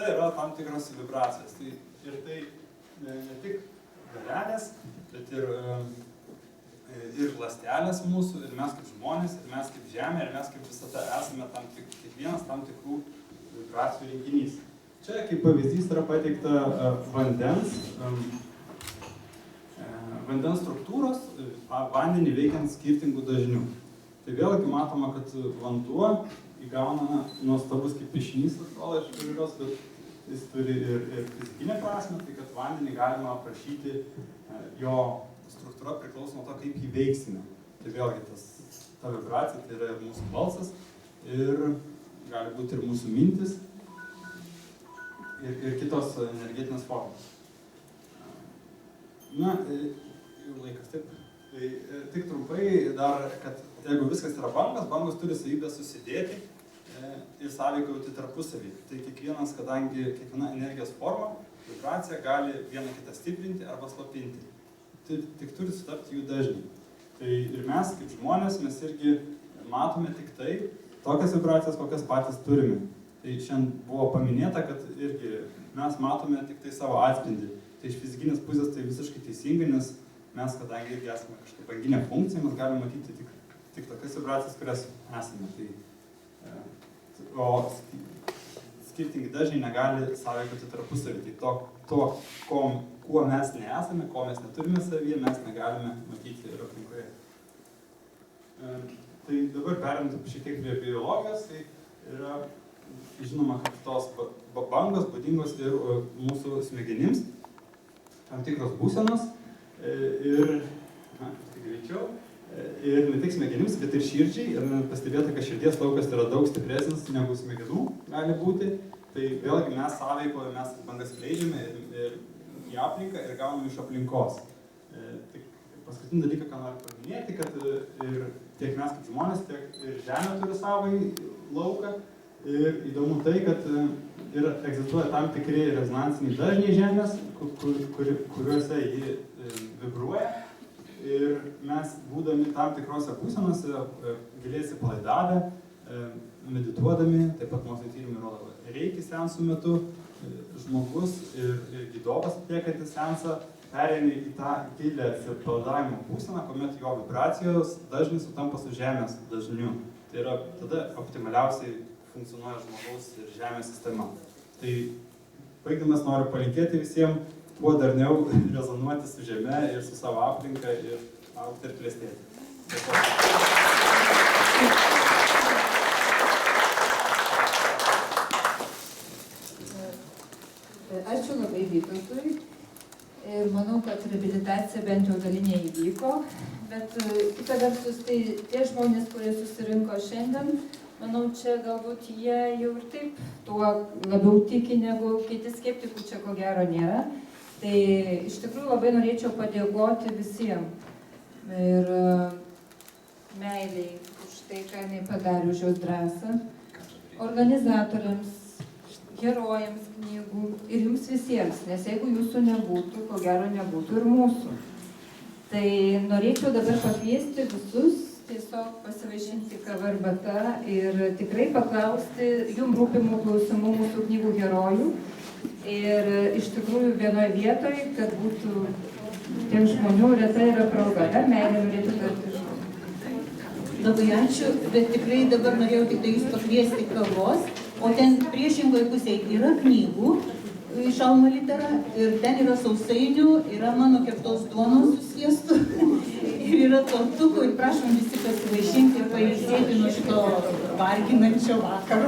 visada yra tam tikros vibracijos. Tai ir tai ne tik dalelės, bet ir ląstelės mūsų, ir mes kaip žmonės, ir mes kaip Žemė, ir mes kaip visata esame kiekvienas tam tikrų vibracijų rinkinys. Čia kaip pavyzdys yra pateikta vandens struktūros vandenį veikiant skirtingų dažnių. Tai vėlgi matoma, kad vanduo įgauna nuostabus kaip piešinys, atrodo iš įvairios, bet jis turi ir fizikinę prasmę, tai kad vandenį galima aprašyti, jo struktūra priklauso nuo to, kaip jį veiksime. Tai vėlgi ta vibracija, tai yra ir mūsų balsas, ir gali būti ir mūsų mintis, ir kitos energetinės formos. Na, jau laikas taip. Tai tik trumpai dar, kad jeigu viskas yra bangos turi savybę susidėti ir sąveikauti tarpusavį. Tai kiekviena energijos forma, vibracija gali vieną kitą stiprinti arba slopinti. Tai tik turi sutapti jų dažnį. Tai ir mes, kaip žmonės, mes irgi matome tik tai tokias vibracijas, kokias patys turime. Tai šiandien buvo paminėta, kad irgi mes matome tik tai savo atspindį. Tai iš fizikinės pusės tai visiškai teisingai, nes mes, kadangi irgi esame kažkokia banginė funkcija, mes galime matyti tik tokias vibracijas, kurias esame. O skirtingi dažniai negali sąveikauti tarpusavį. Tai kuo mes nesame, ko mes neturime savyje, mes negalime matyti ir aplinkoje. Tai dabar perėmant šiek tiek prie biologijos, tai yra žinoma, kad tos bangos būdingos ir mūsų smegenims, tam tikros būsenos ir ne tik smegenims, bet ir širdžiai. Ir pastebėta, kad širdies laukas yra daug stipresnis negu smegenų gali būti. Tai vėlgi mes sąveikoje, mes bangas skleidžiame ir į aplinką ir gauname iš aplinkos. Paskutinį dalyką, ką noriu paminėti, kad ir tiek mes kaip žmonės, tiek ir Žemė turi savąjį lauką. Ir įdomu tai, kad egzistuoja tam tikri rezonansiniai dažniai Žemės, kuriuose ji vibruoja. Ir mes, būdami tam tikrose būsenose, giliai atsipalaidavę, medituodami, taip pat mokslo tyrimai rodo, reiki seansų metu, žmogus ir gidovas atliekantis seansą pereina į tą gilią atsipalaidavimo būseną, kuomet jo vibracijos dažnis sutampa su Žemės dažniu. Tai yra tada optimaliausiai funkcionuoja žmogaus ir Žemės sistema. Tai baigdamas noriu palinkėti visiems kuo darniau rezonuoti su Žeme ir su savo aplinka ir augti ir klestėti. Ačiū labai Vytautui. Ir manau, kad reabilitacija bent jau dalinė įvyko. Bet kita vertus, tai tie žmonės, kurie susirinko šiandien, manau, čia galbūt jie jau ir taip tuo labiau tiki, negu kiti skeptikų čia ko gero nėra. Tai iš tikrųjų labai norėčiau padėkoti visiems ir meiliai už tai, ką jinai padarė, už jos drąsą, organizatoriams, herojams knygų ir jums visiems, nes jeigu jūsų nebūtų, ko gero nebūtų ir mūsų. Tai norėčiau dabar pakviesti visus tiesiog pasivaišinti kava arbata ir tikrai paklausti jums rūpimų klausimų mūsų knygų herojų. Ir iš tikrųjų vienoje vietoje, kad būtų tiem žmonių reta yra proga. Dar meilė norėtų tarti žodį. Labai ačiū, bet tikrai dabar norėjau tik tai jūs pakviesti kavos, o ten priešingoje pusėje yra knygų iš Alma Litera ir ten yra sausainių, yra mano keptos duonos su sviestu ir yra tortukų ir prašom visi pasivaišinti ir pailsėti nuo šito varginančio vakaro.